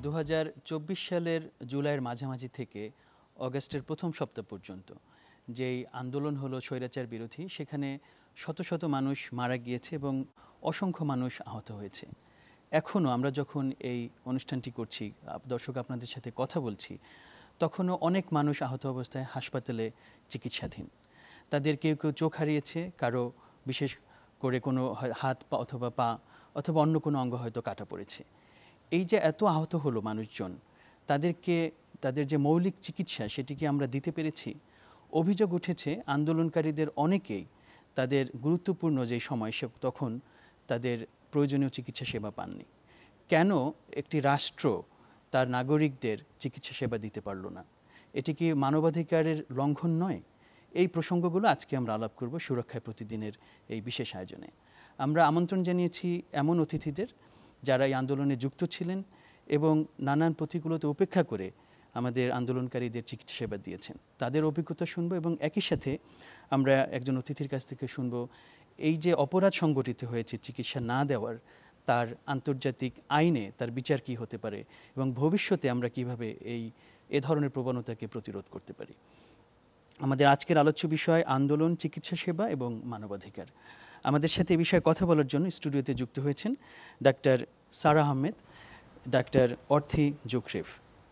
2024 সালের জুলাইয়ের মাঝামাঝি থেকে অগাস্টের প্রথম সপ্তাহ পর্যন্ত যেই আন্দোলন হলো স্বৈরাচার বিরোধী, সেখানে শত শত মানুষ মারা গিয়েছে এবং অসংখ্য মানুষ আহত হয়েছে। এখনও আমরা যখন এই অনুষ্ঠানটি করছি, দর্শক আপনাদের সাথে কথা বলছি, তখনও অনেক মানুষ আহত অবস্থায় হাসপাতালে চিকিৎসাধীন। তাদের কেউ কেউ চোখ হারিয়েছে, কারো বিশেষ করে কোনো হাত পা অথবা অন্য কোনো অঙ্গ হয়তো কাটা পড়েছে। এই যে এত আহত হলো মানুষজন, তাদের যে মৌলিক চিকিৎসা সেটি কি আমরা দিতে পেরেছি? অভিযোগ উঠেছে আন্দোলনকারীদের অনেকেই তাদের গুরুত্বপূর্ণ যে সময় তখন তাদের প্রয়োজনীয় চিকিৎসা সেবা পাননি। কেন একটি রাষ্ট্র তার নাগরিকদের চিকিৎসা সেবা দিতে পারল না? এটি কি মানবাধিকারের লঙ্ঘন নয়? এই প্রসঙ্গগুলো আজকে আমরা আলাপ করব সুরক্ষায় প্রতিদিনের এই বিশেষ আয়োজনে। আমরা আমন্ত্রণ জানিয়েছি এমন অতিথিদের যারা এই আন্দোলনে যুক্ত ছিলেন এবং নানান প্রতিকূলতা উপেক্ষা করে আমাদের আন্দোলনকারীদের চিকিৎসা সেবা দিয়েছেন। তাদের অভিজ্ঞতা শুনবো এবং একই সাথে আমরা একজন অতিথির কাছ থেকে শুনবো এই যে অপরাধ সংগঠিত হয়েছে চিকিৎসা না দেওয়ার, তার আন্তর্জাতিক আইনে তার বিচার কী হতে পারে এবং ভবিষ্যতে আমরা কিভাবে এ ধরনের প্রবণতাকে প্রতিরোধ করতে পারি। আমাদের আজকের আলোচ্য বিষয় আন্দোলন, চিকিৎসা সেবা এবং মানবাধিকার। আমাদের সাথে এই বিষয়ে কথা বলার জন্য স্টুডিওতে যুক্ত হয়েছেন ডাক্তার সারা আহমেদ, ডাক্তার অর্থি জোকরেফ।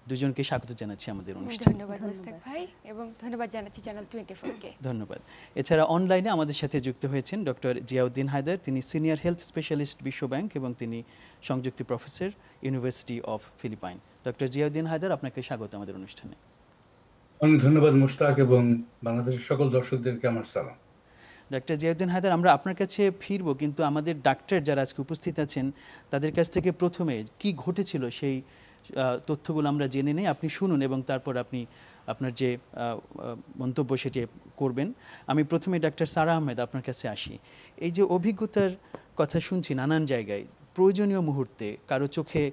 দুজনকে স্বাগত জানাচ্ছি আমাদের অনুষ্ঠানে। ধন্যবাদ মুস্তাক ভাই, এবং ধন্যবাদ জানাচ্ছি চ্যানেল 24-কে। ধন্যবাদ। এছাড়া অনলাইনে আমাদের সাথে যুক্ত হয়েছেন ডক্টর জিয়াউদ্দিন হায়দার। তিনি সিনিয়র হেলথ স্পেশালিস্ট বিশ্ব ব্যাংক এবং তিনি সংযুক্ত professor, University of Philippines. Doctor Ziauddin Haider, আপনাকে স্বাগত আমাদের অনুষ্ঠানে। অনেক ধন্যবাদ মুশতাক, এবং বাংলাদেশের সকল দর্শকদেরকে আমার সালাম। ডাক্তার জিয়াউদ্দিন হায়দার, আমরা আপনার কাছে ফিরব, কিন্তু আমাদের ডাক্তার যারা আজকে উপস্থিত আছেন তাদের কাছ থেকে প্রথমে কি ঘটেছিল সেই তথ্যগুলো আমরা জেনে নেই। আপনি শুনুন এবং তারপর আপনি আপনার যে মন্তব্য সেটি করবেন। আমি প্রথমে ডাক্তার সারা আহমেদ আপনার কাছে আসি। এই যে অভিজ্ঞতার কথা শুনছি নানান জায়গায়, প্রয়োজনীয় মুহূর্তে কারো চোখে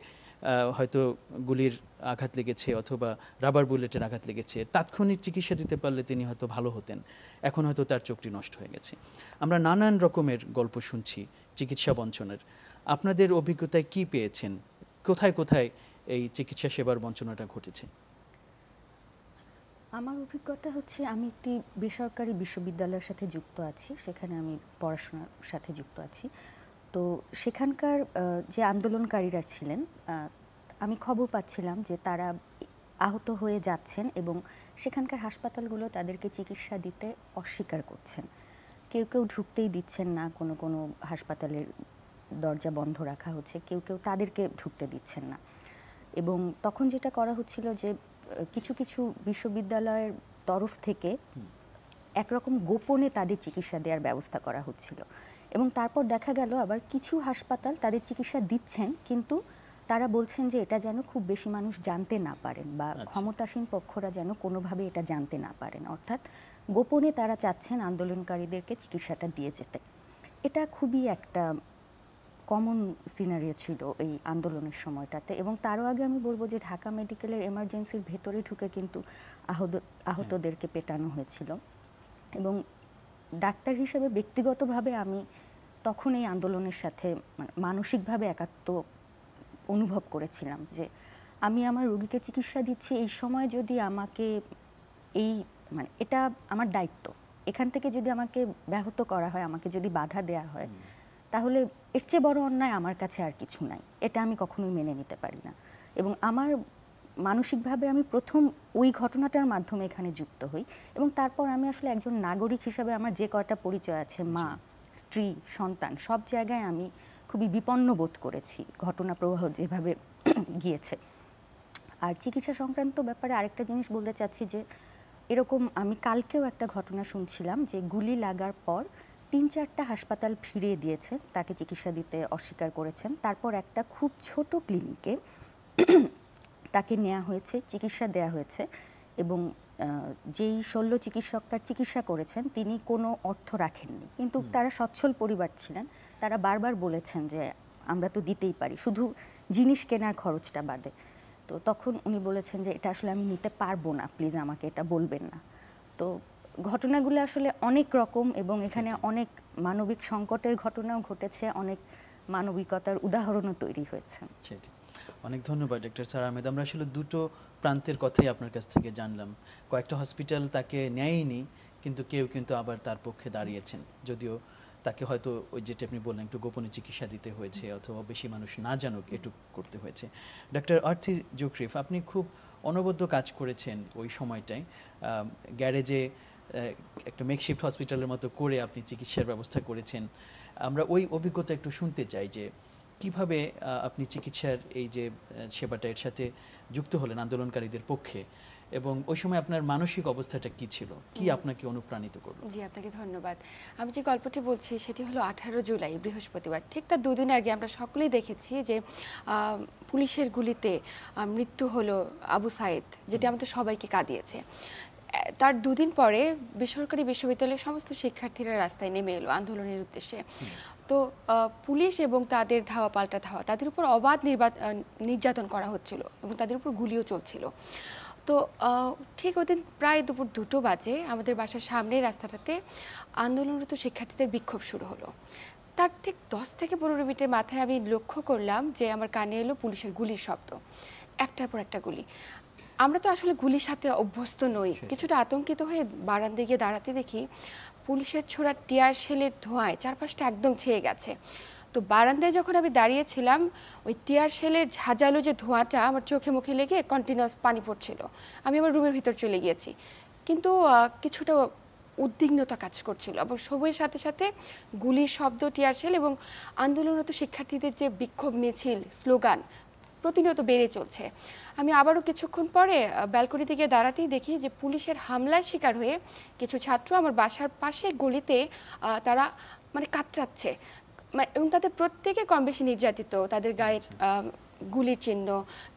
হয়তো গুলির আঘাত লেগেছে অথবা রাবার বুলেটের আঘাত লেগেছে, তাৎক্ষণিক চিকিৎসা দিতে পারলে তিনি হয়তো ভালো হতেন, এখন হয়তো তার চোখটি নষ্ট হয়ে গেছে। আমরা নানান রকমের গল্প শুনছি চিকিৎসা বঞ্চনার। আপনাদের অভিজ্ঞতায় কি পেয়েছেন? কোথায় কোথায় এই চিকিৎসা সেবার বঞ্চনাটা ঘটেছে? আমার অভিজ্ঞতা হচ্ছে, আমি একটি বেসরকারি বিশ্ববিদ্যালয়ের সাথে যুক্ত আছি, সেখানে আমি পড়াশোনার সাথে যুক্ত আছি। তো সেখানকার যে আন্দোলনকারীরা ছিলেন, আমি খবর পাচ্ছিলাম যে তারা আহত হয়ে যাচ্ছেন এবং সেখানকার হাসপাতালগুলো তাদেরকে চিকিৎসা দিতে অস্বীকার করছেন। কেউ কেউ ঢুকতেই দিচ্ছেন না, কোনো কোনো হাসপাতালের দরজা বন্ধ রাখা হচ্ছে, কেউ কেউ তাদেরকে ঢুকতে দিচ্ছেন না। এবং তখন যেটা করা হচ্ছিল যে কিছু কিছু বিশ্ববিদ্যালয়ের তরফ থেকে একরকম গোপনে তাদের চিকিৎসা দেওয়ার ব্যবস্থা করা হচ্ছিল। এবং তারপর দেখা গেল আবার কিছু হাসপাতাল তাদের চিকিৎসা দিচ্ছেন, কিন্তু তারা বলছেন যে এটা যেন খুব বেশি মানুষ জানতে না পারেন, বা ক্ষমতাসীন পক্ষরা যেন কোনোভাবে এটা জানতে না পারেন, অর্থাৎ গোপনে তারা চাচ্ছেন আন্দোলনকারীদেরকে চিকিৎসাটা দিয়ে যেতে। এটা খুবই একটা কমন সিনারিও ছিল এই আন্দোলনের সময়টাতে। এবং তারও আগে আমি বলবো যে ঢাকা মেডিকেলের এমার্জেন্সির ভেতরে ঢুকে কিন্তু আহতদেরকে পেটানো হয়েছিল। এবং ডাক্তার হিসেবে ব্যক্তিগতভাবে আমি তখন এই আন্দোলনের সাথে মানসিকভাবে একাত্ম অনুভব করেছিলাম যে আমি আমার রোগীকে চিকিৎসা দিচ্ছি, এই সময় যদি আমাকে এটা আমার দায়িত্ব, এখান থেকে যদি আমাকে ব্যাহত করা হয়, আমাকে যদি বাধা দেয়া হয়, তাহলে এর চেয়ে বড় অন্যায় আমার কাছে আর কিছু নাই। এটা আমি কখনোই মেনে নিতে পারি না। এবং আমার মানসিকভাবে আমি প্রথম ওই ঘটনাটার মাধ্যমে এখানে যুক্ত হই। এবং তারপর আমি আসলে একজন নাগরিক হিসাবে আমার যে কয়টা পরিচয় আছে, মা, স্ত্রী, সন্তান, সব জায়গায় আমি খুবই বিপন্ন বোধ করেছি ঘটনা প্রবাহ যেভাবে গিয়েছে। আর চিকিৎসা সংক্রান্ত ব্যাপারে আরেকটা জিনিস বলতে চাচ্ছি যে এরকম আমি কালকেও একটা ঘটনা শুনছিলাম যে গুলি লাগার পর 3-4টা হাসপাতাল ফিরিয়ে দিয়েছে, তাকে চিকিৎসা দিতে অস্বীকার করেছেন। তারপর একটা খুব ছোট ক্লিনিকে তাকে নেওয়া হয়েছে, চিকিৎসা দেওয়া হয়েছে, এবং যেই শল্য চিকিৎসক তার চিকিৎসা করেছেন তিনি কোনো অর্থ রাখেননি, কিন্তু তারা সচ্ছল পরিবার ছিলেন। তারা বারবার বলেছেন যে আমরা তো দিতেই পারি, শুধু জিনিস কেনার খরচটা বাদে। তো তখন উনি বলেছেন যে এটা আসলে আমি নিতে পারবো না, প্লিজ আমাকে এটা বলবেন না। তো ঘটনাগুলো আসলে অনেক রকম, এবং এখানে অনেক মানবিক সংকটের ঘটনাও ঘটেছে, অনেক মানবিকতার উদাহরণও তৈরি হয়েছে। অনেক ধন্যবাদ ডক্টর স্যার আহমেদ। আমরা আসলে দুটো প্রান্তের কথাই আপনার কাছ থেকে জানলাম। কয়েকটা হসপিটাল তাকে নেয়নি, কিন্তু কেউ কিন্তু আবার তার পক্ষে দাঁড়িয়েছেন, যদিও তাকে হয়তো ওই যেটা আপনি বললেন একটু গোপনে চিকিৎসা দিতে হয়েছে অথবা বেশি মানুষ না জানুক এটুকু করতে হয়েছে। ডক্টর আরতি জোকরিফ, আপনি খুব অনবদ্য কাজ করেছেন ওই সময়টায়। গ্যারেজে একটা মেকশিফট হসপিটালের মতো করে আপনি চিকিৎসার ব্যবস্থা করেছেন। আমরা ওই অভিজ্ঞতা একটু শুনতে চাই যে কিভাবে আপনি চিকিৎসার এই যে সেবাটা এর সাথে যুক্ত হলেন আন্দোলনকারীদের পক্ষে, এবং ওই সময় আপনার মানসিক অবস্থাটা কি ছিল, কি আপনাকে অনুপ্রাণিত করলো? জি, আপনাকে ধন্যবাদ। আমি যে গল্পটি বলছি সেটি হলো 18 জুলাই বৃহস্পতিবার। ঠিক তার দুদিন আগে আমরা সকলেই দেখেছি যে পুলিশের গুলিতে মৃত্যু হলো আবু সাইদ, যেটি আমাদের সবাইকে কাঁদিয়েছে। তার দুদিন পরে বেসরকারি বিশ্ববিদ্যালয়ের সমস্ত শিক্ষার্থীরা রাস্তায় নেমে এলো আন্দোলনের উদ্দেশ্যে। তো পুলিশ এবং তাদের ধাওয়া পাল্টা ধাওয়া, তাদের উপর অবাধ নির্যাতন করা হচ্ছিল এবং তাদের উপর গুলিও চলছিল। তো ঠিক ওই দিন প্রায় দুপুর 2টো বাজে আমাদের বাসার সামনের রাস্তাটাতে আন্দোলনরত শিক্ষার্থীদের বিক্ষোভ শুরু হলো। তার ঠিক 10 থেকে 15 মিনিটের মাথায় আমি লক্ষ্য করলাম যে আমার কানে এলো পুলিশের গুলির শব্দ, একটার পর একটা গুলি। আমরা তো আসলে গুলির সাথে অভ্যস্ত নই, কিছুটা আতঙ্কিত হয়ে বারান্দায় গিয়ে দাঁড়াতে দেখি পুলিশের ছোড়া টিয়ার শেলের ধোঁয়ায় চারপাশটা একদম ছেয়ে গেছে। তো বারান্দায় যখন আমি দাঁড়িয়েছিলাম, ওই টিয়ার শেলের ঝাঁঝালো যে ধোঁয়াটা আমার চোখে মুখে লেগে কন্টিনিউয়াস পানি পড়ছিল। আমি আমার রুমের ভিতর চলে গিয়েছি, কিন্তু কিছুটা উদ্বিগ্নতা কাজ করছিল এবং সময়ের সাথে সাথে গুলির শব্দ, টিয়ার শেল এবং আন্দোলনরত শিক্ষার্থীদের যে বিক্ষোভ মিছিল, স্লোগান প্রতিনিয়ত বেড়ে চলছে। আমি আবারও কিছুক্ষণ পরে ব্যালকনিতে গিয়ে দাঁড়াতেই দেখি যে পুলিশের হামলার শিকার হয়ে কিছু ছাত্র আমার বাসার পাশে গলিতে তারা মানে কাতরাচ্ছে, এবং তাদের প্রত্যেকে কম বেশি নির্যাতিত, তাদের গায়ের গুলির চিহ্ন,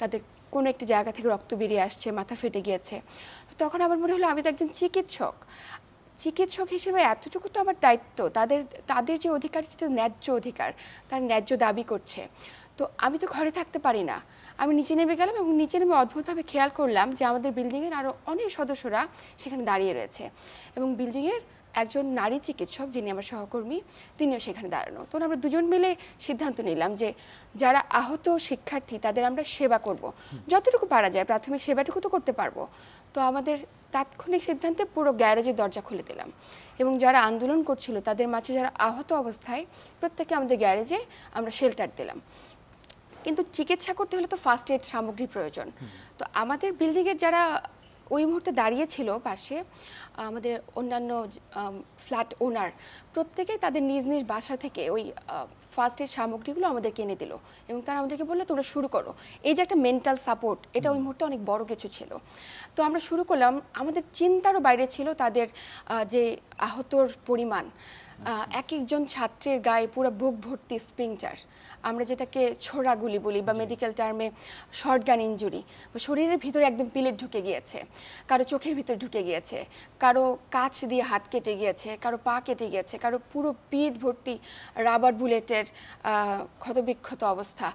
তাদের কোনো একটি জায়গা থেকে রক্ত বেরিয়ে আসছে, মাথা ফেটে গিয়েছে। তখন আমার মনে হলো আমি তো একজন চিকিৎসক হিসেবে এতটুকু তো আমার দায়িত্ব, তাদের যে অধিকার, ন্যায্য অধিকার, তার ন্যায্য দাবি করছে। তো আমি তো ঘরে থাকতে পারি না। আমি নিচে নেমে গেলাম এবং নিচে নেমে অদ্ভুতভাবে খেয়াল করলাম যে আমাদের বিল্ডিংয়ের আরও অনেক সদস্যরা সেখানে দাঁড়িয়ে রয়েছে এবং বিল্ডিংয়ের একজন নারী চিকিৎসক যিনি আমার সহকর্মী তিনিও সেখানে দাঁড়ানো। তো আমরা দুজন মিলে সিদ্ধান্ত নিলাম যে যারা আহত শিক্ষার্থী তাদের আমরা সেবা করব, যতটুকু পারা যায় প্রাথমিক সেবাটুকু তো করতে পারবো। তো আমাদের তাৎক্ষণিক সিদ্ধান্তে পুরো গ্যারেজের দরজা খুলে দিলাম এবং যারা আন্দোলন করছিল তাদের মাঝে যারা আহত অবস্থায় প্রত্যেককে আমাদের গ্যারেজে আমরা শেল্টার দিলাম। কিন্তু চিকিৎসা করতে হলে তো ফার্স্ট এড সামগ্রী প্রয়োজন। তো আমাদের বিল্ডিংয়ের যারা ওই মুহূর্তে দাঁড়িয়ে ছিল পাশে, আমাদের অন্যান্য ফ্ল্যাট ওনার প্রত্যেকেই তাদের নিজ নিজ বাসা থেকে ওই ফার্স্ট এড সামগ্রীগুলো আমাদেরকে এনে দিল এবং তারা আমাদেরকে বললো তোমরা শুরু করো। এই যে একটা মেন্টাল সাপোর্ট, এটা ওই মুহূর্তে অনেক বড় কিছু ছিল। তো আমরা শুরু করলাম। আমাদের চিন্তারও বাইরে ছিল তাদের যে আহতর পরিমাণ। এক একজন ছাত্রের গায়ে পুরো বুক ভর্তি স্প্লিন্টার, আমরা যেটাকে ছোড়া গুলি বলি বা মেডিকেল টার্মে শর্টগান ইনজুরি, শরীরের ভিতরে একদম পিলেট ঢুকে গিয়েছে, কারো চোখের ভিতরে ঢুকে গিয়েছে, কারো কাঁচ দিয়ে হাত কেটে গিয়েছে, কারো পা কেটে গিয়েছে, কারো পুরো পিঠ ভর্তি রাবার বুলেটের ক্ষতবিক্ষত অবস্থা,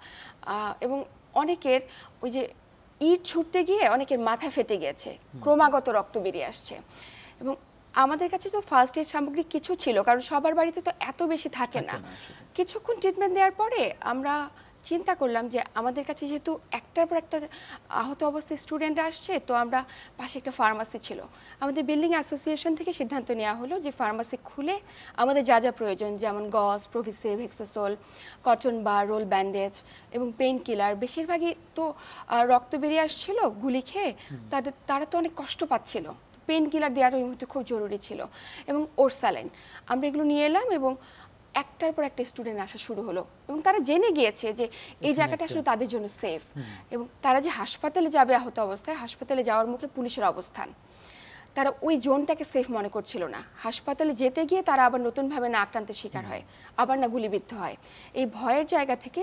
এবং অনেকের ওই যে ইট ছুটতে গিয়ে অনেকের মাথা ফেটে গিয়েছে, ক্রমাগত রক্ত বেরিয়ে আসছে। এবং আমাদের কাছে তো ফার্স্ট এড সামগ্রী কিছু ছিল, কারণ সবার বাড়িতে তো এত বেশি থাকে না। কিছুক্ষণ ট্রিটমেন্ট দেওয়ার পরে আমরা চিন্তা করলাম যে আমাদের কাছে যেহেতু একটার পর একটা আহত অবস্থায় স্টুডেন্ট আসছে, তো আমরা পাশে একটা ফার্মাসি ছিল, আমাদের বিল্ডিং অ্যাসোসিয়েশন থেকে সিদ্ধান্ত নেওয়া হলো যে ফার্মাসি খুলে আমাদের যা যা প্রয়োজন, যেমন গজ, প্রভিসেভ, হেক্সোসোল, কটন বার, রোল ব্যান্ডেজ এবং পেইন কিলার, বেশিরভাগই তো রক্ত বেরিয়ে আসছিল গুলি খেয়ে, তারা তো অনেক কষ্ট পাচ্ছিল, পেইন কিলার দেওয়াটা ওই মুহূর্তে খুব জরুরি ছিল, এবং ওরসালাইন। আমরা এগুলো নিয়ে এলাম এবং একটার পর একটা স্টুডেন্ট আসা শুরু হলো এবং তারা জেনে গিয়েছে যে এই জায়গাটা আসলে তাদের জন্য সেফ, এবং তারা যে হাসপাতালে যাবে আহত অবস্থায়, হাসপাতালে যাওয়ার মুখে পুলিশের অবস্থান, তারা ওই জোনটাকে সেফ মনে করছিল না। হাসপাতালে যেতে গিয়ে তারা আবার নতুনভাবে না আক্রান্তের শিকার হয়, আবার না গুলিবিদ্ধ হয়। এই ভয়ের জায়গা থেকে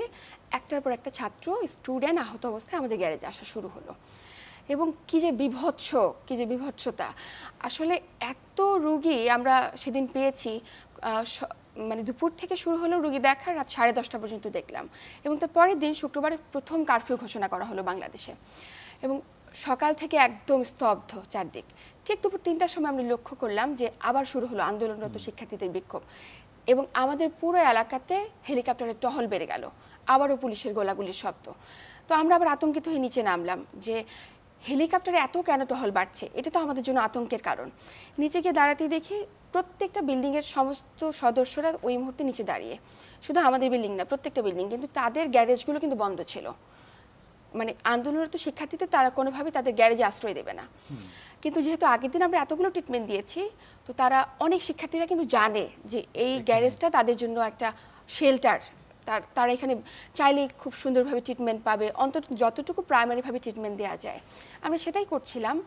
একটার পর একটা ছাত্র স্টুডেন্ট আহত অবস্থায় আমাদের গ্যারেজে আসা শুরু হলো। এবং কি যে বিভৎসতা, আসলে এত রুগী আমরা সেদিন পেয়েছি, মানে দুপুর থেকে শুরু হলো রুগী দেখা, রাত 10:30 পর্যন্ত দেখলাম, এবং তার পরের দিন শুক্রবারে প্রথম কারফিউ ঘোষণা করা হলো বাংলাদেশে, এবং সকাল থেকে একদম স্তব্ধ চারদিক। ঠিক দুপুর 3টার সময় আমরা লক্ষ্য করলাম যে আবার শুরু হলো আন্দোলনরত শিক্ষার্থীদের বিক্ষোভ, এবং আমাদের পুরো এলাকাতে হেলিকপ্টারের টহল বেড়ে গেল, আবারও পুলিশের গোলাগুলির শব্দ। তো আমরা আবার আতঙ্কিত হয়ে নিচে নামলাম যে হেলিকপ্টারে এত কেন টহল বাড়ছে, এটা তো আমাদের জন্য আতঙ্কের কারণ। নিচে গিয়ে দাঁড়াতেই দেখি প্রত্যেকটা বিল্ডিংয়ের সমস্ত সদস্যরা ওই মুহূর্তে নিচে দাঁড়িয়ে, শুধু আমাদের বিল্ডিং না প্রত্যেকটা বিল্ডিং, কিন্তু তাদের গ্যারেজগুলো কিন্তু বন্ধ ছিল। মানে আন্দোলনরত শিক্ষার্থীদের তারা কোনোভাবেই তাদের গ্যারেজে আশ্রয় দেবে না। কিন্তু যেহেতু আগের দিন আমরা এতগুলো ট্রিটমেন্ট দিয়েছি, তো তারা অনেক শিক্ষার্থীরা কিন্তু জানে যে এই গ্যারেজটা তাদের জন্য একটা শেল্টার, তারা এখানে চাইলে খুব সুন্দরভাবে ট্রিটমেন্ট পাবে, অন্তত যতটুকু প্রাইমারিভাবে ট্রিটমেন্ট দেওয়া যায় আমরা সেটাই করছিলাম।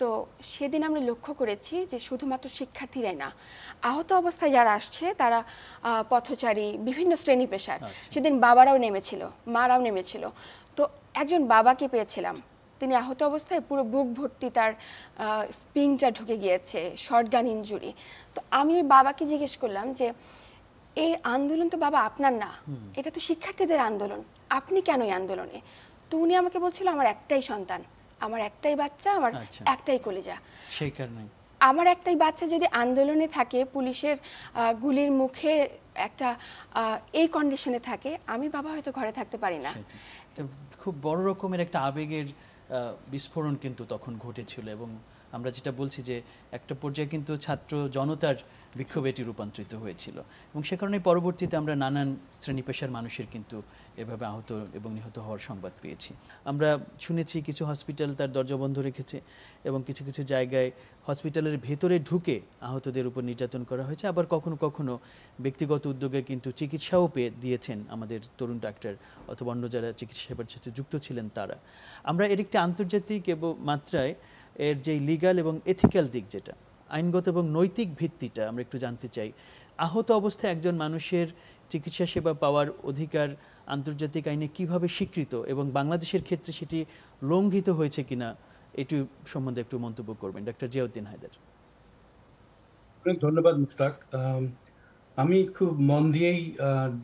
তো সেদিন আমরা লক্ষ্য করেছি যে শুধুমাত্র শিক্ষার্থীরাই না, আহত অবস্থায় যারা আসছে তারা পথচারী, বিভিন্ন শ্রেণী পেশার। সেদিন বাবারাও নেমেছিল, মারাও নেমেছিল। তো একজন বাবাকে পেয়েছিলাম, তিনি আহত অবস্থায় পুরো বুক ভর্তি তার স্প্রিংটা ঢুকে গিয়েছে, শর্টগান ইনজুরি। তো আমি ওই বাবাকে জিজ্ঞেস করলাম যে এই আন্দোলন তো বাবা আপনার না, এটা তো শিক্ষার্থীদের আন্দোলন, আপনি কেন এই আন্দোলনে? তো উনি আমাকে বলছিল আমার একটাই সন্তান, আমার একটাই বাচ্চা, আমার একটাই কলিজা, সেই কারণে আমার একটাই বাচ্চা যদি আন্দোলনে থাকে, পুলিশের গুলির মুখে একটা এই কন্ডিশনে থাকে, আমি বাবা হয়তো ঘরে থাকতে পারি না। খুব বড় রকমের একটা আবেগের বিস্ফোরণ কিন্তু তখন ঘটেছিল, এবং আমরা যেটা বলছি যে একটা পর্যায়ে কিন্তু ছাত্র জনতার বিক্ষোভে এটি রূপান্তরিত হয়েছিল, এবং সে কারণে পরবর্তীতে আমরা নানান শ্রেণী পেশার মানুষের কিন্তু এভাবে আহত এবং নিহত হওয়ার সংবাদ পেয়েছি। আমরা শুনেছি কিছু হসপিটাল তার দরজা বন্ধ রেখেছে, এবং কিছু কিছু জায়গায় হসপিটালের ভেতরে ঢুকে আহতদের উপর নির্যাতন করা হয়েছে। আবার কখনো কখনো ব্যক্তিগত উদ্যোগে কিন্তু চিকিৎসাও পেয়ে দিয়েছেন আমাদের তরুণ ডাক্তার অথবা অন্য যারা চিকিৎসা সেবার সাথে যুক্ত ছিলেন তারা। আমরা এর একটি আন্তর্জাতিক এবং মাত্রায় এর যে লিগ্যাল এবং এথিক্যাল দিক, যেটা আইনগত এবং নৈতিক ভিত্তিটা আমরা একটু জানতে চাই। আহত অবস্থায় একজন মানুষের চিকিৎসা সেবা পাওয়ার অধিকার আন্তর্জাতিক আইনে কিভাবে স্বীকৃত, এবং বাংলাদেশের ক্ষেত্রে সেটি লঙ্ঘিত হয়েছে কিনা, এটি সম্বন্ধে একটু মন্তব্য করবেন ডক্টর জিয়াউদ্দিন হায়দার। অনেক ধন্যবাদ মুশতাক। আমি খুব মন দিয়েই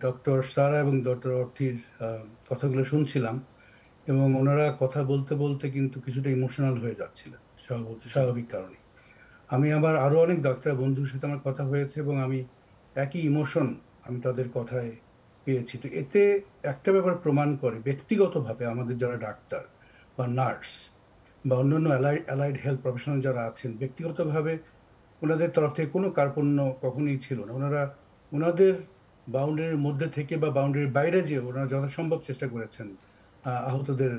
ডক্টর সারা এবং ডক্টর অর্থীর কথাগুলো শুনছিলাম, এবং ওনারা কথা বলতে বলতে কিন্তু কিছুটা ইমোশনাল হয়ে যাচ্ছিলেন স্বাভাবিক কারণে। আমি আবার আরো অনেক ডাক্তার বন্ধুর সাথে আমার কথা হয়েছে, এবং আমি একই ইমোশন আমি তাদের কথায় পেয়েছি। তো এতে একটা ব্যাপার প্রমাণ করে, ব্যক্তিগতভাবে আমাদের যারা ডাক্তার বা নার্স বা অন্যান্য অ্যালাইড হেলথ প্রফেশনাল যারা আছেন, ব্যক্তিগতভাবে ওনাদের তরফ থেকে কোনো কার্পণ্য কখনোই ছিল না। ওনারা ওনাদের বাউন্ডারির মধ্যে থেকে বা বাউন্ডারির বাইরে যে ওনারা যথাসম্ভব চেষ্টা করেছেন আহতদের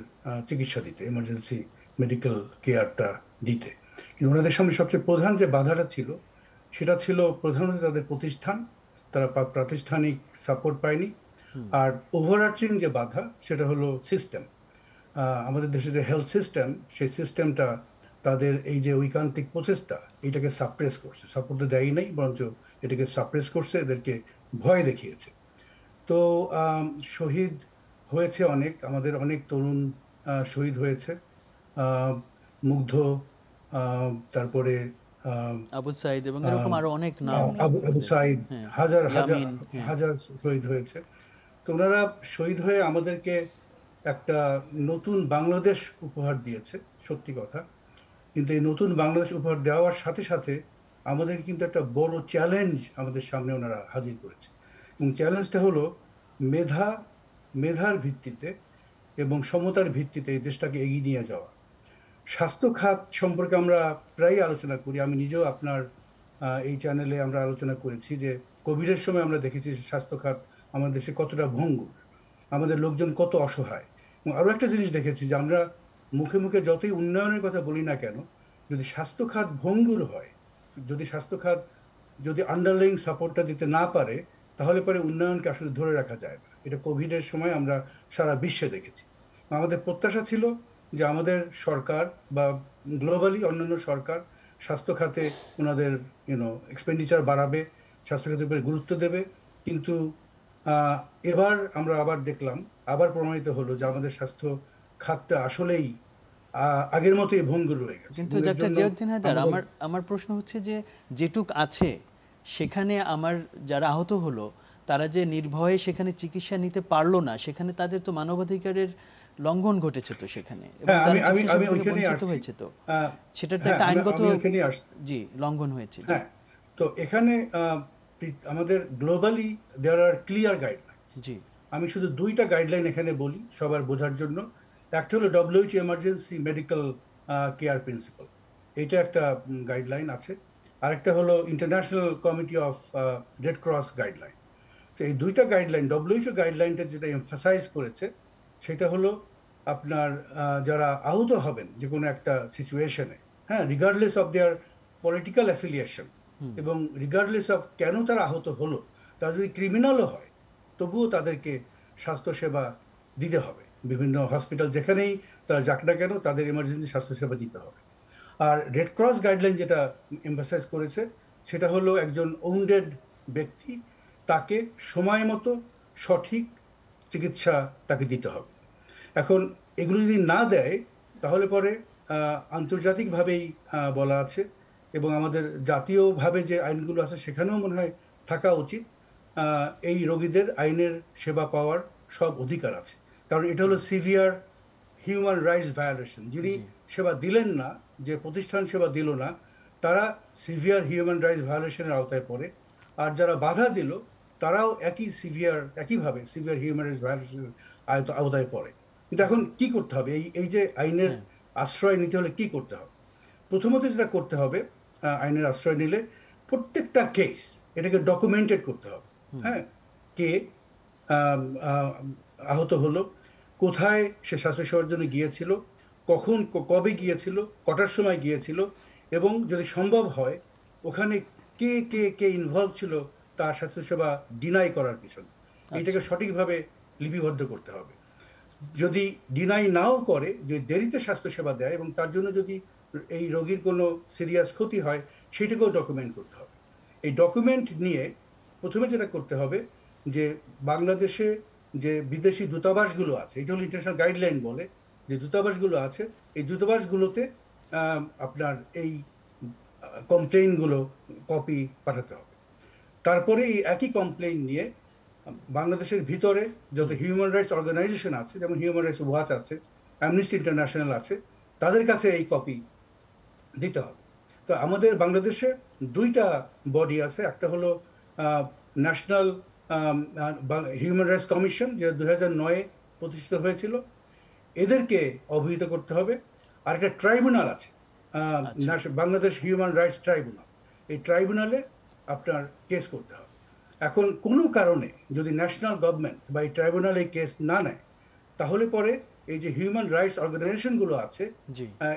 চিকিৎসা দিতে, এমার্জেন্সি মেডিকেল কেয়ারটা দিতে। কিন্তু ওনাদের সামনে সবচেয়ে প্রধান যে বাধাটা ছিল, সেটা ছিল প্রধানত তাদের প্রতিষ্ঠান, তারা প্রাতিষ্ঠানিক সাপোর্ট পায়নি। আর ওভারআর্চিং যে বাধা, সেটা হলো সিস্টেম। আমাদের দেশে যে হেলথ সিস্টেম, সেই সিস্টেমটা তাদের এই যে ঐকান্তিক প্রচেষ্টা, এটাকে সাপ্রেস করছে, সাপোর্ট দেয়ই নাই, বরঞ্চ এটাকে সাপ্রেস করছে, এদেরকে ভয় দেখিয়েছে। তো শহীদ হয়েছে অনেক, আমাদের অনেক তরুণ শহীদ হয়েছে, মুগ্ধ, তারপরে আবু সাইদ এবং এরকম আরো অনেক নাম, আবু সাইদ, হাজার হাজার ইয়ামিন, হাজার শহীদ হয়েছে। তো ওনারা শহীদ হয়ে আমাদেরকে একটা নতুন বাংলাদেশ উপহার দিয়েছে, সত্যি কথা। কিন্তু এই নতুন বাংলাদেশ উপহার দেওয়ার সাথে সাথে আমাদের কিন্তু একটা বড় চ্যালেঞ্জ আমাদের সামনে ওনারা হাজির করেছে, এবং চ্যালেঞ্জটা হলো মেধার ভিত্তিতে এবং সমতার ভিত্তিতে এই দেশটাকে এগিয়ে নিয়ে যাওয়া। স্বাস্থ্য খাত সম্পর্কে আমরা প্রায়ই আলোচনা করি, আমি নিজেও আপনার এই চ্যানেলে আমরা আলোচনা করেছি যে কোভিডের সময় আমরা দেখেছি স্বাস্থ্য খাত আমাদের দেশে কতটা ভঙ্গুর, আমাদের লোকজন কত অসহায়। এবং আরও একটা জিনিস দেখেছি যে আমরা মুখে মুখে যতই উন্নয়নের কথা বলি না কেন, যদি স্বাস্থ্য খাত ভঙ্গুর হয়, যদি স্বাস্থ্য খাত যদি আন্ডারলাইং সাপোর্টটা দিতে না পারে, তাহলে পরে উন্নয়নকে আসলে ধরে রাখা যায় না। এটা কোভিডের সময় আমরা সারা বিশ্বে দেখেছি। আমাদের প্রত্যাশা ছিল যে আমাদের সরকার বা গ্লোবালি অন্যান্য সরকার স্বাস্থ্য খাতে ওনাদের এক্সপেন্ডিচার বাড়াবে, স্বাস্থ্য খাতের উপরে গুরুত্ব দেবে। কিন্তু এবার আমরা আবার দেখলাম, আবার প্রমাণিত হলো যে আমাদের স্বাস্থ্য খাতটা আসলেই আগের মতোই ভঙ্গুর রয়ে গেছে। কিন্তু ডক্টর জিয়াউদ্দিন হায়দার, আমার প্রশ্ন হচ্ছে যে যেটুক আছে সেখানে আমার যারা আহত হলো তারা যে নির্ভয়ে সেখানে চিকিৎসা নিতে পারলো না, সেখানে তাদের তো মানবাধিকারের লঙ্ঘন ঘটেছে তো সেখানে, আমি ওইখানেই হয়েছে তো সেটার তো একটা আইনগত জি লঙ্ঘন হয়েছে। হ্যাঁ, তো এখানে আমাদের গ্লোবালি দেয়ার আর ক্লিয়ার গাইডলাইনস। জি, আমি শুধু দুইটা গাইডলাইন এখানে বলি সবার বোঝার জন্য। একটা হলো WHO emergency medical care principal, এইটা একটা গাইডলাইন আছে। আরেকটা হলো international committee of red cross guideline. তো এই দুইটা গাইডলাইন, WHO গাইডলাইনটা যেটা এমফাসাইজ করেছে সেটা হলো আপনার যারা আহত হবেন যে কোনো একটা সিচুয়েশনে, হ্যাঁ, regardless of their political affiliation এবং রিগার্ডলেস অফ কেন তারা আহত হলো, তারা যদি ক্রিমিনালও হয় তবুও তাদেরকে স্বাস্থ্যসেবা দিতে হবে। বিভিন্ন হসপিটাল যেখানেই তারা যাক না কেন তাদের এমার্জেন্সি স্বাস্থ্যসেবা দিতে হবে। আর রেড ক্রস গাইডলাইন যেটা এমফাসাইজ করেছে সেটা হলো একজন ওউন্ডেড ব্যক্তি, তাকে সময় মতো সঠিক চিকিৎসা তাকে দিতে হবে। এখন এগুলো যদি না দেয় তাহলে পরে আন্তর্জাতিকভাবেই বলা আছে এবং আমাদের জাতীয়ভাবে যে আইনগুলো আছে সেখানেও মনে হয় থাকা উচিত, এই রোগীদের আইনের সেবা পাওয়ার সব অধিকার আছে। কারণ এটা হলো সিভিয়ার হিউম্যান রাইটস ভায়োলেশন। যিনি সেবা দিলেন না, যে প্রতিষ্ঠান সেবা দিল না, তারা সিভিয়ার হিউম্যান রাইটস ভায়োলেশনের আওতায় পড়ে। আর যারা বাধা দিল তারাও একইভাবে সিভিয়ার হিউম্যান রাইটস ভায়োলেশনের আওতায় পড়ে। কিন্তু এখন কি করতে হবে, এই যে আইনের আশ্রয় নিতে হলে কি করতে হবে? প্রথমত যেটা করতে হবে, আইনের আশ্রয় নিলে প্রত্যেকটা কেস এটাকে ডকুমেন্টেড করতে হবে। হ্যাঁ, কে আহত হলো, কোথায় সে স্বাস্থ্যসেবার জন্য গিয়েছিল, কখন কবে গিয়েছিল, কটার সময় গিয়েছিল, এবং যদি সম্ভব হয় ওখানে কে কে কে ইনভলভ ছিল তার স্বাস্থ্যসেবা ডিনাই করার পিছনে। এটাকে সঠিকভাবে লিপিবদ্ধ করতে হবে। যদি ডিনাই নাও করে, যে দেরিতে স্বাস্থ্যসেবা দেয় এবং তার জন্য যদি এই রোগীর কোনো সিরিয়াস ক্ষতি হয় সেটাকেও ডকুমেন্ট করতে হবে। এই ডকুমেন্ট নিয়ে প্রথমে যেটা করতে হবে যে বাংলাদেশে যে বিদেশি দূতাবাসগুলো আছে, এটা হলো ইন্টারন্যাশনাল গাইডলাইন বলে, যে দূতাবাসগুলো আছে এই দূতাবাসগুলোতে আপনার এই কমপ্লেইনগুলো কপি পাঠাতে হবে। তারপরে এই একই কমপ্লেইন নিয়ে বাংলাদেশের ভিতরে যত হিউম্যান রাইটস অর্গানাইজেশন আছে, যেমন হিউম্যান রাইটস ওয়াচ আছে, অ্যামনেস্টি ইন্টারন্যাশনাল আছে, তাদের কাছে এই কপি দিতে হবে। তো আমাদের বাংলাদেশে দুইটা বডি আছে, একটা হলো ন্যাশনাল হিউম্যান রাইটস কমিশন, যে 2009-এ প্রতিষ্ঠিত হয়েছিল, এদেরকে অবহিত করতে হবে। আর একটা ট্রাইব্যুনাল আছে, বাংলাদেশ হিউম্যান রাইটস ট্রাইব্যুনাল, এই ট্রাইব্যুনালে আপনার কেস করতে হবে। এখন কোনো কারণে যদি ন্যাশনাল গভর্নমেন্ট বা এই ট্রাইব্যুনাল এই কেস না নেয়, তাহলে পরে এই যে হিউম্যান রাইটস অর্গানাইজেশনগুলো আছে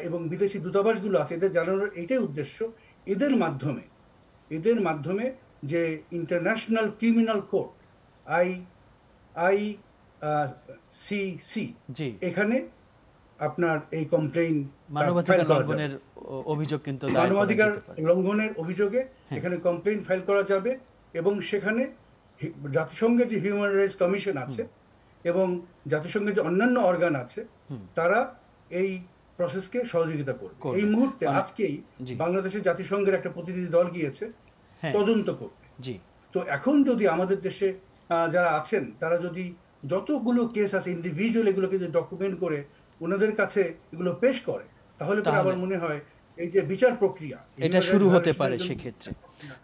এবং বিদেশি দূতাবাসগুলো আছে, এদের জানানোর এইটাই উদ্দেশ্য, এদের মাধ্যমে যে ইন্টারন্যাশনাল ক্রিমিনাল কোর্ট ICC এখানে আপনার এই কমপ্লেইন, মানবাধিকার লঙ্ঘনের অভিযোগ, কিন্তু মানবাধিকার লঙ্ঘনের অভিযোগে এখানে কমপ্লেইন ফাইল করা যাবে এবং সেখানে জাতিসংঘের যে হিউম্যান রাইটস কমিশন আছে এবং জাতিসংঘের যে অন্যান্য অর্গান আছে তারা এই প্রসেসকে সহযোগিতা করবে। এই মুহূর্তে আজকেই বাংলাদেশের জাতিসংঘের একটা প্রতিনিধি দল গিয়েছে তদন্ত করবে। তো এখন যদি আমাদের দেশে যারা আছেন তারা যদি যতগুলো কেস আছে ইন্ডিভিজুয়াল এগুলোকে যদি ডকুমেন্ট করে ওনাদের কাছে এগুলো পেশ করে, তাহলে আমার মনে হয় এই যে বিচার প্রক্রিয়া এটা শুরু হতে পারে সেক্ষেত্রে।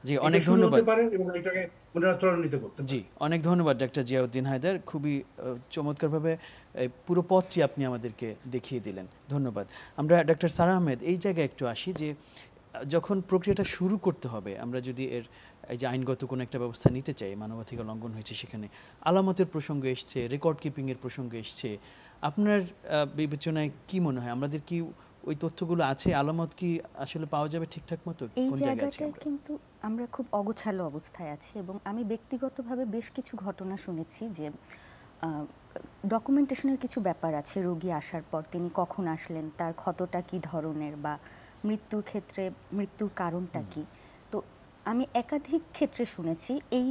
জি, অনেক ধন্যবাদ। এবং এটাকে ওনারা ত্বরান্বিত করতে পারে। জি, অনেক ধন্যবাদ ডক্টর জিয়াউদ্দিন হায়দার, খুবই চমৎকারভাবে পুরো পথটি আপনি আমাদেরকে দেখিয়ে দিলেন। ধন্যবাদ। আমরা ডক্টর সারা আহমেদ এই জায়গায় একটু আসি, যে যখন প্রক্রিয়াটা শুরু করতে হবে, আমরা যদি এই যে আইনগত কোনো একটা ব্যবস্থা নিতে চাই, মানবাধিকার লঙ্ঘন হয়েছে, সেখানে আলামতের প্রসঙ্গ এসছে, রেকর্ড কিপিংয়ের প্রসঙ্গ এসছে, আপনার বিবেচনায় কি মনে হয় আমাদের কি ওই তথ্যগুলো আছে, আলামত কি আসলে পাওয়া যাবে ঠিকঠাক মতো? এই জায়গাটায় কিন্তু আমরা খুব অগোছালো অবস্থায় আছি এবং আমি ব্যক্তিগতভাবে বেশ কিছু ঘটনা শুনেছি যে ডকুমেন্টেশনের কিছু ব্যাপার আছে। রোগী আসার পর তিনি কখন আসলেন, তার ক্ষতটা কি ধরনের, বা মৃত্যুর ক্ষেত্রে মৃত্যুর কারণটা কি। তো আমি একাধিক ক্ষেত্রে শুনেছি, এই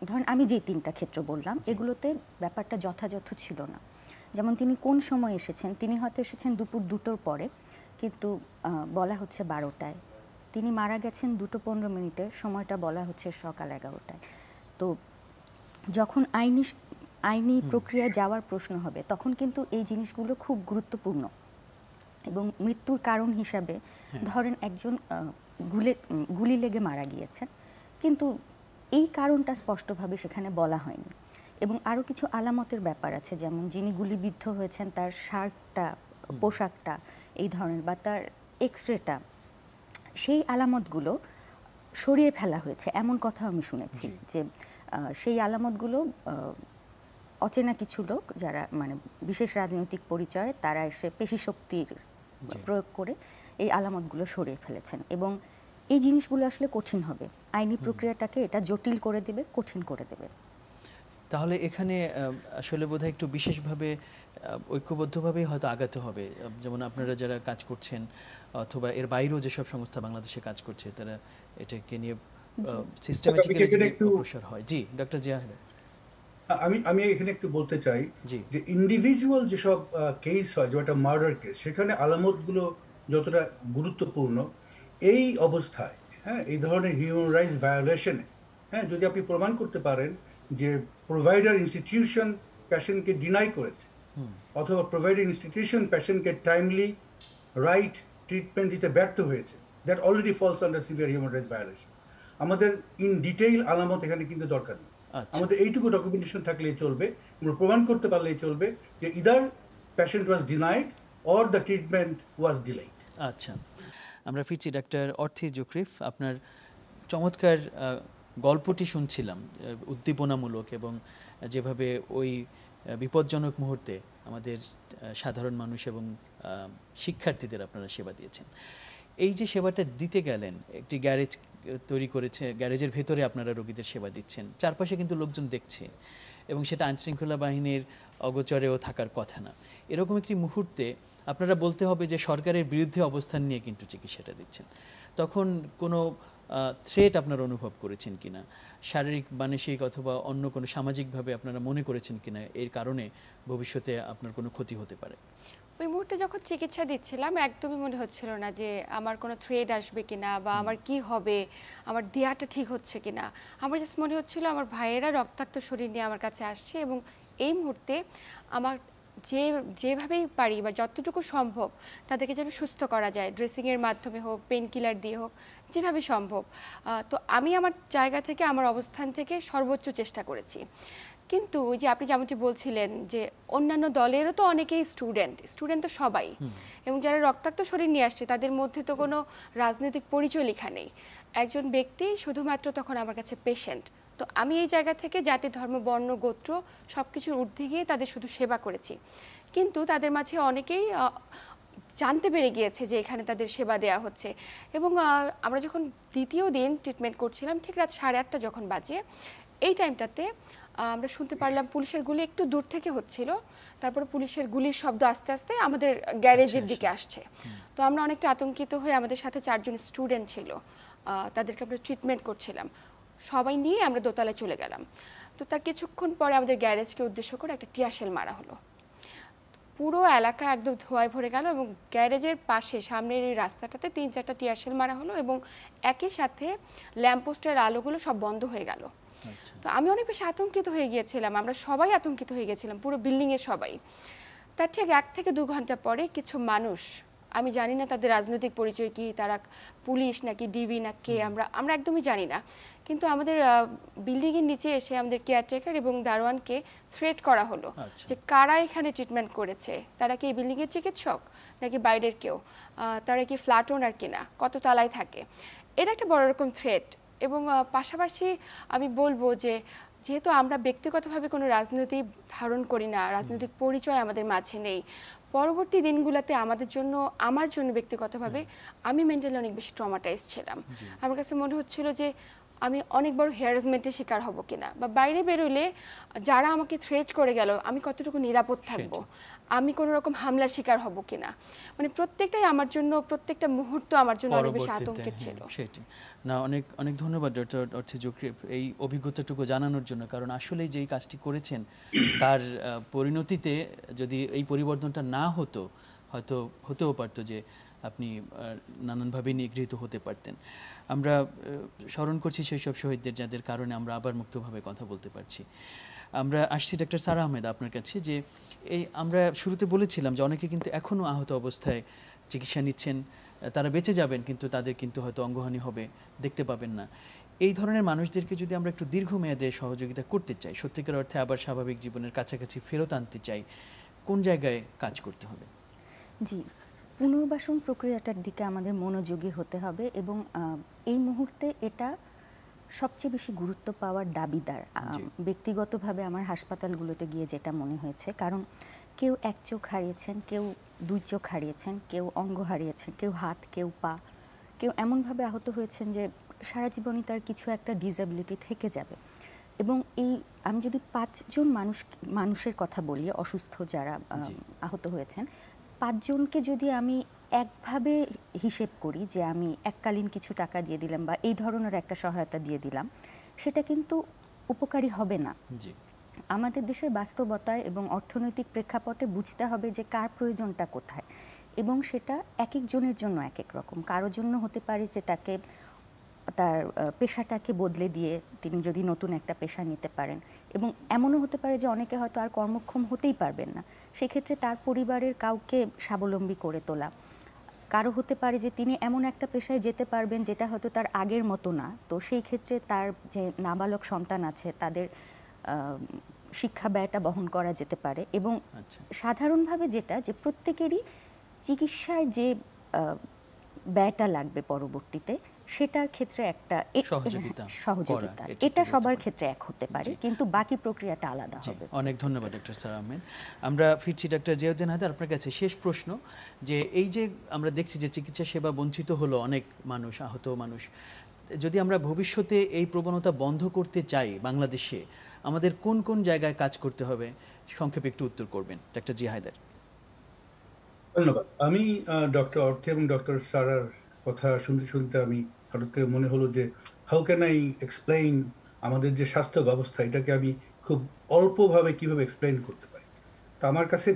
ধরেন আমি যে 3টা ক্ষেত্র বললাম এগুলোতে ব্যাপারটা যথাযথ ছিল না। যেমন তিনি কোন সময় এসেছেন, তিনি হয়তো এসেছেন দুপুর 2টোর পরে, কিন্তু বলা হচ্ছে 12টায়। তিনি মারা গেছেন 2:15, সময়টা বলা হচ্ছে সকাল 11টায়। তো যখন আইনি প্রক্রিয়ায় যাওয়ার প্রশ্ন হবে তখন কিন্তু এই জিনিসগুলো খুব গুরুত্বপূর্ণ। এবং মৃত্যুর কারণ হিসাবে ধরেন একজন গুলি লেগে মারা গিয়েছেন, কিন্তু এই কারণটা স্পষ্টভাবে সেখানে বলা হয়নি এবং আরও কিছু আলামতের ব্যাপার আছে, যেমন যিনি গুলিবিদ্ধ হয়েছেন তার শার্টটা, পোশাকটা এই ধরনের, বা তার এক্সরেটা, সেই আলামতগুলো সরিয়ে ফেলা হয়েছে এমন কথা আমি শুনেছি। যে সেই আলামতগুলো অচেনা কিছু লোক যারা মানে বিশেষ রাজনৈতিক পরিচয়ে তারা এসে পেশি শক্তির প্রয়োগ করে এই আলামতগুলো সরিয়ে ফেলেছেন। এবং এই জিনিসগুলো আসলে কঠিন হবে, আইনি প্রক্রিয়াটাকে এটা জটিল করে দেবে, কঠিন করে দেবে। তাহলে এখানে আসলে বোধহয় একটু বিশেষভাবে ঐক্যবদ্ধভাবেই হয়তো আগাতে হবে। যেমন আপনারা যারা কাজ করছেন অথবা এর বাইরেও যেসব সংস্থা বাংলাদেশে কাজ করছে তারা এটাকে নিয়ে সিস্টেমেটিক্যালি অগ্রসর হয়। জি, ডক্টর জিয়া। আমি এখানে একটু বলতে চাই যে ইন্ডিভিজুয়াল যেসব কেস হয়, যেটা মার্ডার কেস, সেখানে আলামতগুলো যতটা গুরুত্বপূর্ণ, এই অবস্থায় হ্যাঁ এই ধরনের হিউম্যান রাইটস ভায়োলেশনে হ্যাঁ যদি আপনি প্রমাণ করতে পারেন যে প্রোভাইডার ইনস্টিটিউশন পেশেন্টকে ডিনাই করেছে অথবা প্রোভাইডার ইনস্টিটিউশন পেশেন্টকে টাইমলি রাইট ট্রিটমেন্ট দিতে ব্যর্থ হয়েছে, that already false under severe human rights violation. আমাদের ইন ডিটেইল আলামত এখানে কিন্তু দরকার নেই। আমাদের এইটুকু ডকুমেন্টেশন থাকলেই চলবে, আমরা প্রমাণ করতে পারলেই চলবে যে either patient was denied or the treatment was delayed. আচ্ছা, আমরা ফিরছি ডাক্তার অর্থী জোকরিফ। আপনার চমৎকার গল্পটি শুনছিলাম, উদ্দীপনামূলক, এবং যেভাবে ওই বিপজ্জনক মুহূর্তে আমাদের সাধারণ মানুষ এবং শিক্ষার্থীদের আপনারা সেবা দিয়েছেন। এই যে সেবাটা দিতে গেলেন, একটি গ্যারেজ তৈরি করেছে, গ্যারেজের ভেতরে আপনারা রোগীদের সেবা দিচ্ছেন, চারপাশে কিন্তু লোকজন দেখছে এবং সেটা আইনশৃঙ্খলা বাহিনীর অগোচরেও থাকার কথা না। এরকম একটি মুহূর্তে আপনারা বলতে হবে যে সরকারের বিরুদ্ধে অবস্থান নিয়ে কিন্তু চিকিৎসাটা দিচ্ছেন। তখন কোনো থ্রেট আপনারা অনুভব করেছেন কিনা, শারীরিক, মানসিক অথবা অন্য কোনো সামাজিকভাবে আপনারা মনে করেছেন কিনা এর কারণে ভবিষ্যতে আপনার কোনো ক্ষতি হতে পারে? ওই মুহূর্তে যখন চিকিৎসা দিচ্ছিলাম একদমই মনে হচ্ছিল না যে আমার কোনো থ্রেড আসবে কিনা বা আমার কি হবে, আমার দেয়াটা ঠিক হচ্ছে কিনা। আমার জাস্ট মনে হচ্ছিল আমার ভাইয়েরা রক্তাক্ত শরীর নিয়ে আমার কাছে আসছে এবং এই মুহূর্তে আমার যেভাবেই পারি বা যতটুকু সম্ভব তাদেরকে যেন সুস্থ করা যায়, ড্রেসিংয়ের মাধ্যমে হোক, পেন কিলার দিয়ে হোক, যেভাবে সম্ভব। তো আমি আমার জায়গা থেকে, আমার অবস্থান থেকে সর্বোচ্চ চেষ্টা করেছি। কিন্তু ওই যে আপনি যেমনটি বলছিলেন যে অন্যান্য দলেরও তো অনেকেই স্টুডেন্ট তো সবাই, এবং যারা রক্তাক্ত শরীর নিয়ে আসছে তাদের মধ্যে তো কোনো রাজনৈতিক পরিচয় লেখা নেই। একজন ব্যক্তি শুধুমাত্র তখন আমার কাছে পেশেন্ট। তো আমি এই জায়গা থেকে জাতি, ধর্ম, বর্ণ, গোত্র সব কিছুর ঊর্ধ্বে গিয়ে তাদের শুধু সেবা করেছি। কিন্তু তাদের মাঝে অনেকেই জানতে পেরে গিয়েছে যে এখানে তাদের সেবা দেওয়া হচ্ছে। এবং আমরা যখন দ্বিতীয় দিন ট্রিটমেন্ট করছিলাম, ঠিক রাত 8:30 যখন বাজে, এই টাইমটাতে আমরা শুনতে পারলাম পুলিশের গুলি একটু দূর থেকে হচ্ছিল। তারপর পুলিশের গুলির শব্দ আস্তে আস্তে আমাদের গ্যারেজের দিকে আসছে। তো আমরা অনেকটা আতঙ্কিত হয়ে, আমাদের সাথে 4 জন স্টুডেন্ট ছিল, তাদেরকে আমরা ট্রিটমেন্ট করছিলাম, সবাই নিয়ে আমরা দোতলায় চলে গেলাম। তো তার কিছুক্ষণ পরে আমাদের গ্যারেজকে উদ্দেশ্য করে একটা টিয়ারশেল মারা হলো। পুরো এলাকা একদম ধোঁয়ায় ভরে গেল এবং গ্যারেজের পাশে সামনের এই রাস্তাটাতে 3-4টা টিয়ারশেল মারা হলো এবং একই সাথে ল্যাম্পপোস্টের আলোগুলো সব বন্ধ হয়ে গেল। তো আমি অনেক বেশি আতঙ্কিত হয়ে গিয়েছিলাম, আমরা সবাই আতঙ্কিত হয়ে গেছিলাম, পুরো বিল্ডিংয়ের সবাই। তার ঠিক 1 থেকে 2 ঘন্টা পরে কিছু মানুষ, আমি জানি না তাদের রাজনৈতিক পরিচয় কি, তারা পুলিশ নাকি ডিবি না কে, আমরা একদমই জানি না, কিন্তু আমাদের বিল্ডিংয়ের নিচে এসে আমাদের কেয়ারটেকার এবং দারোয়ানকে থ্রেট করা হলো যে কারা এখানে ট্রিটমেন্ট করেছে, তারা কি এই বিল্ডিংয়ের চিকিৎসক নাকি বাইরের কেউ, তারা কি ফ্ল্যাট ওনার কিনা, কত তলায় থাকে। এটা একটা বড় রকম থ্রেট। এবং পাশাপাশি আমি বলবো যে যেহেতু আমরা ব্যক্তিগতভাবে কোনো রাজনীতি ধারণ করি না, রাজনৈতিক পরিচয় আমাদের মাঝে নেই, পরবর্তী দিনগুলোতে আমার জন্য ব্যক্তিগতভাবে আমি মেন্টালি অনেক বেশি ট্রমাটাইজ ছিলাম। আমার কাছে মনে হচ্ছিল যে আমি অনেক বড় হ্যারাসমেন্টের শিকার হব কিনা, বা বাইরে বেরোলে যারা আমাকে থ্রেট করে গেল আমি কতটুকু নিরাপদ থাকবো, আমি কোনো রকম হামলার শিকার হব কিনা। মানে প্রত্যেকটাই আমার জন্য, প্রত্যেকটা মুহূর্ত আমার জন্য অনেক বেশি আতঙ্কের ছিল। সেটি না, অনেক অনেক ধন্যবাদ ডক্টর অর্থী জোকরিফ এই অভিজ্ঞতাটুকু জানানোর জন্য। কারণ আসলে যেই কাজটি করেছেন তার পরিণতিতে যদি এই পরিবর্তনটা না হতো, হয়তো হতেও পারতো যে আপনি নানানভাবে নিগৃহীত হতে পারতেন। আমরা স্মরণ করছি সেই সব শহীদদের যাদের কারণে আমরা আবার মুক্তভাবে কথা বলতে পারছি। আমরা আসছি ডক্টর সারা আহমেদ আপনার কাছে, যে এই আমরা শুরুতে বলেছিলাম যে অনেকে কিন্তু এখনও আহত অবস্থায় চিকিৎসা নিচ্ছেন, তারা বেঁচে যাবেন কিন্তু তাদের কিন্তু হয়তো অঙ্গহানি হবে, দেখতে পাবেন না। এই ধরনের মানুষদেরকে যদি আমরা একটু দীর্ঘমেয়াদে সহযোগিতা করতে চাই, সত্যিকার অর্থে আবার স্বাভাবিক জীবনের কাছাকাছি ফেরত আনতে চাই, কোন জায়গায় কাজ করতে হবে? জি, পুনর্বাসন প্রক্রিয়াটার দিকে আমাদের মনোযোগী হতে হবে এবং এই মুহূর্তে এটা সবচেয়ে বেশি গুরুত্ব পাওয়ার দাবিদার। ব্যক্তিগতভাবে আমার হাসপাতালগুলোতে গিয়ে যেটা মনে হয়েছে, কারণ কেউ এক চোখ হারিয়েছেন, কেউ দুই চোখ হারিয়েছেন, কেউ অঙ্গ হারিয়েছেন, কেউ হাত, কেউ পা, কেউ এমনভাবে আহত হয়েছেন যে সারা জীবনই তার কিছু একটা ডিসএবিলিটি থেকে যাবে। এবং আমি যদি 5জন মানুষের কথা বলি অসুস্থ যারা আহত হয়েছেন, 5জনকে যদি আমি একভাবে হিসেব করি যে আমি এককালীন কিছু টাকা দিয়ে দিলাম বা এই ধরনের একটা সহায়তা দিয়ে দিলাম, সেটা কিন্তু উপকারী হবে না। আমাদের দেশের বাস্তবতায় এবং অর্থনৈতিক প্রেক্ষাপটে বুঝতে হবে যে কার প্রয়োজনটা কোথায়, এবং সেটা এক একজনের জন্য এক এক রকম। কারোর জন্য হতে পারে যে তাকে তার পেশাটাকে বদলে দিয়ে তিনি যদি নতুন একটা পেশা নিতে পারেন, এবং এমনও হতে পারে যে অনেকে হয়তো আর কর্মক্ষম হতেই পারবেন না, সেক্ষেত্রে তার পরিবারের কাউকে স্বাবলম্বী করে তোলা। কারো হতে পারে যে তিনি এমন একটা পেশায় যেতে পারবেন যেটা হয়তো তার আগের মতো না, তো সেই ক্ষেত্রে তার যে নাবালক সন্তান আছে তাদের শিক্ষা ব্যয়টা বহন করা যেতে পারে। এবং সাধারণভাবে যেটা যে প্রত্যেকেরই চিকিৎসায় যে ব্যয়টা লাগবে পরবর্তীতে, সেটার ক্ষেত্রে একটা সহযোগিতা এটা সবার ক্ষেত্রে এক হতে পারে, কিন্তু বাকি প্রক্রিয়াটা আলাদা হবে। অনেক ধন্যবাদ ডক্টর সারা আহমেদ। আমরা ফিরছি ডক্টর জিয়াউদ্দিন হায়দার, আপনার কাছে শেষ প্রশ্ন, যে এই যে আমরা দেখছি যে চিকিৎসা সেবা বঞ্চিত হলো অনেক মানুষ, আহত মানুষ, যদি আমরা ভবিষ্যতে এই প্রবণতা বন্ধ করতে চাই বাংলাদেশে, আমাদের কোন কোন জায়গায় কাজ করতে হবে, সংক্ষেপে একটু উত্তর করবেন ডক্টর জি হায়দার। ধন্যবাদ। আমি ডক্টর অর্থী এবং ডক্টর সারার কথা শুনতে শুনতে আমি হঠাৎ করে মনে হলো যে হাউ ক্যান আই এক্সপ্লেইন আমাদের যে স্বাস্থ্য ব্যবস্থা, এটাকে আমি খুব অল্পভাবে কিভাবে এক্সপ্লেইন করতে পারি। তো আমার কাছে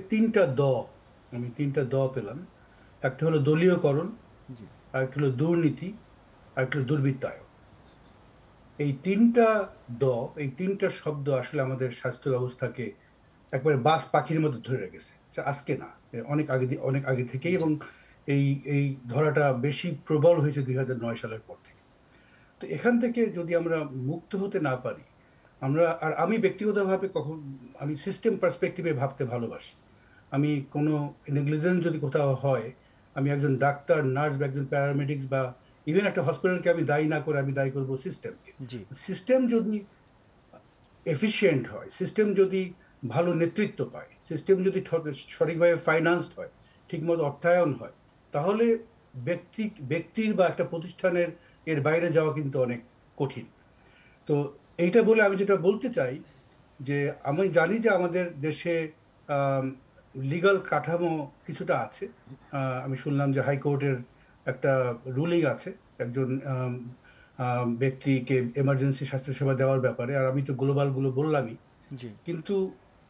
আমি তিনটা পেলাম। একটা হলো দলীয়করণ, আরেকটা হলো দুর্নীতি, আরেকটা হলো দুর্বৃত্তায়ন। এই তিনটা শব্দ আসলে আমাদের স্বাস্থ্য ব্যবস্থাকে একবারে বাস পাখির মতো ধরে রেখেছে। আজকে না, অনেক আগে থেকেই, এবং এই ধরাটা বেশি প্রবল হয়েছে 2009 সালের পর থেকে। তো এখান থেকে যদি আমরা মুক্ত হতে না পারি, আমি ব্যক্তিগতভাবে আমি সিস্টেম পার্সপেক্টিভে ভাবতে ভালোবাসি। আমি কোনো নেগলিজেন্স যদি কোথাও হয়, আমি একজন ডাক্তার, নার্স বা একজন প্যারামেডিক্স বা ইভেন একটা হসপিটালকে আমি দায়ী না করে আমি দায়ী করবো সিস্টেমকে। সিস্টেম যদি এফিশিয়েন্ট হয়, সিস্টেম যদি ভালো নেতৃত্ব পায়, সিস্টেম যদি সঠিকভাবে ফাইন্যান্সড হয়, ঠিকমতো অর্থায়ন হয়, তাহলে ব্যক্তির বা একটা প্রতিষ্ঠানের এর বাইরে যাওয়া কিন্তু অনেক কঠিন। তো এইটা বলে আমি যেটা বলতে চাই যে আমি জানি যে আমাদের দেশে লিগাল কাঠামো কিছুটা আছে। আমি শুনলাম যে হাইকোর্টের একটা রুলিং আছে একজন ব্যক্তিকে এমার্জেন্সি স্বাস্থ্যসেবা দেওয়ার ব্যাপারে, আর আমি তো গ্লোবালগুলো বললামই। কিন্তু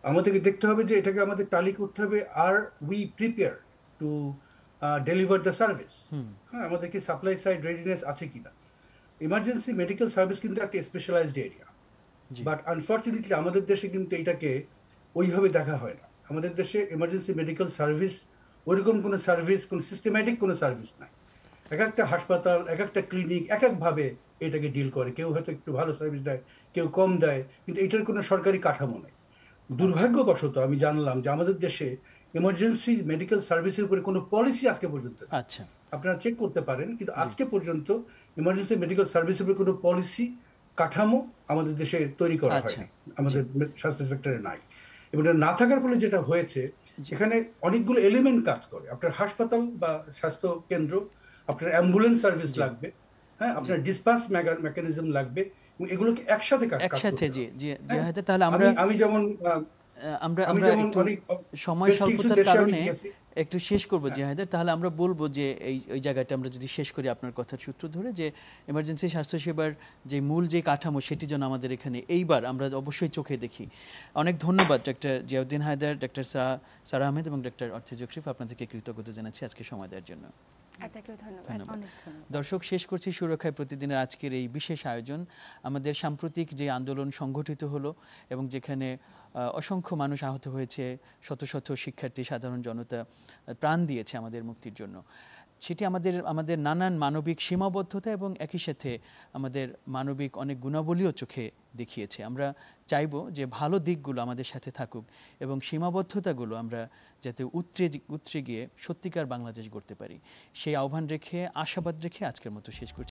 আমাদেরকে দেখতে হবে যে এটাকে আমাদের টালি করতে হবে, আর we prepare to deliver the service. হ্যাঁ, আমাদের কি সাপ্লাই সাইড রেডিনেস আছে কিনা। ইমার্জেন্সি মেডিকেল সার্ভিস কিন্তু একটা স্পেশালাইজড এরিয়া, বাট আনফর্চুনেটলি আমাদের দেশে কিন্তু এটাকে ওইভাবে দেখা হয় না। আমাদের দেশে এমার্জেন্সি মেডিকেল সার্ভিস ওইরকম কোনো সার্ভিস, কোনো সিস্টেম্যাটিক কোনো সার্ভিস নাই। এক একটা হাসপাতাল, এক একটা ক্লিনিক এক একভাবে এটাকে ডিল করে। কেউ হয়তো একটু ভালো সার্ভিস দেয়, কেউ কম দেয়, কিন্তু এটার কোনো সরকারি কাঠামো নেই। দুর্ভাগ্যবশত আমি জানলাম যে আমাদের দেশে এমার্জেন্সি মেডিকেল সার্ভিসের উপরে কোনো পলিসি আজকে পর্যন্ত, আপনারা চেক করতে পারেন, কিন্তু আজকে পর্যন্ত এমার্জেন্সি মেডিকেল সার্ভিসের উপরে কোনো পলিসি কাঠামো আমাদের দেশে তৈরি করা হয়নি, আমাদের স্বাস্থ্য সেক্টরে নাই। এবং এটা না থাকার ফলে যেটা হয়েছে, সেখানে অনেকগুলো এলিমেন্ট কাজ করে। আপনার হাসপাতাল বা স্বাস্থ্য কেন্দ্র, আপনার অ্যাম্বুলেন্স সার্ভিস লাগবে, হ্যাঁ, আপনার ডিসপাস মেকানিজম লাগবে, এবং এগুলোকে একসাথে তাহলে আমি যেমন সময় স্বল্পতার কারণে একটু শেষ করবো জি হায়দার। তাহলে আমরা বলবো যে এই জায়গাটা আমরা যদি শেষ করি আপনার কথার সূত্র ধরে, যে এমার্জেন্সি স্বাস্থ্যসেবার যে মূল যে কাঠামো, সেটি যেন আমাদের এখানে এইবার আমরা অবশ্যই চোখে দেখি। অনেক ধন্যবাদ ডক্টর জিয়াউদ্দিন হায়দার, ডক্টর সারা আহমেদ এবং ডক্টর অর্থী জকরিফ, আপনাদেরকে কৃতজ্ঞতা জানাচ্ছি আজকে সময় দেওয়ার জন্য। ধন্যবাদ। দর্শক, শেষ করছি সুরক্ষায় প্রতিদিনের আজকের এই বিশেষ আয়োজন। আমাদের সাম্প্রতিক যে আন্দোলন সংগঠিত হলো এবং যেখানে অসংখ্য মানুষ আহত হয়েছে, শত শত শিক্ষার্থী, সাধারণ জনতা প্রাণ দিয়েছে আমাদের মুক্তির জন্য, সেটি আমাদের নানান মানবিক সীমাবদ্ধতা এবং একই সাথে আমাদের মানবিক অনেক গুণাবলীও চোখে দেখিয়েছে। আমরা চাইব যে ভালো দিকগুলো আমাদের সাথে থাকুক এবং সীমাবদ্ধতাগুলো আমরা যাতে উতরে গিয়ে সত্যিকার বাংলাদেশ গড়তে পারি, সেই আহ্বান রেখে, আশাবাদ রেখে আজকের মতো শেষ করছি।